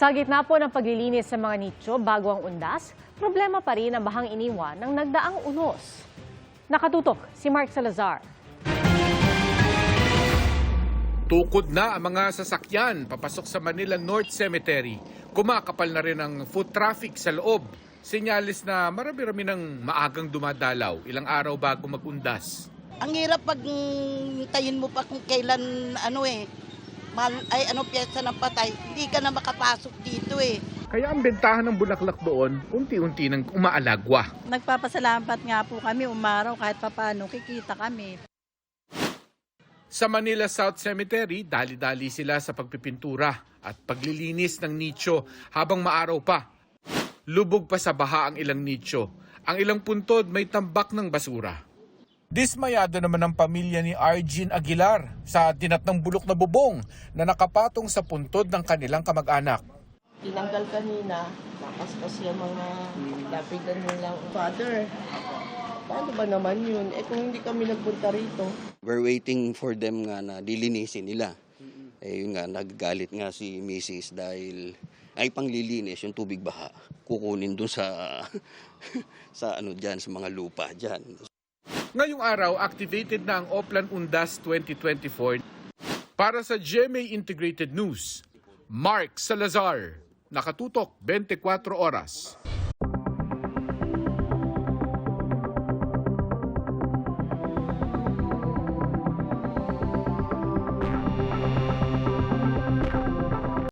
Sa gitna po ng paglilinis sa mga nicho bago ang undas, problema pa rin ang bahang iniwan ng nagdaang unos. Nakatutok si Mark Salazar. Tukod na ang mga sasakyan papasok sa Manila North Cemetery. Kumakapal na rin ang foot traffic sa loob. Senyalis na marami-rami ng maagang dumadalaw ilang araw bago magundas. Ang hirap pag tayin mo pa kung kailan piyesta ng patay, hindi ka na makapasok dito eh. Kaya ang bentahan ng bulaklak doon, unti-unti nang umaalagwa. Nagpapasalamat nga po kami umaraw kahit papaano kikita kami. Sa Manila South Cemetery, dali-dali sila sa pagpipintura at paglilinis ng nicho habang maaraw pa. Lubog pa sa baha ang ilang nicho. Ang ilang puntod may tambak ng basura. Dismayado naman ang pamilya ni Arjin Aguilar sa tinatnang bulok na bubong na nakapatong sa puntod ng kanilang kamag-anak. Tinanggal kanina, nakaspas yung mga lapidan nilang father. Paano ba naman yun? Kung hindi kami nagpunta rito. We're waiting for them nga na dilinisin nila. Yun nga, nagagalit nga si Mrs. dahil ay panglilinis yung tubig baha. Kukunin dun sa sa mga lupa dyan. Ngayong araw, activated na ang Oplan Undas 2024. Para sa GMA Integrated News, Mark Salazar, nakatutok 24 oras.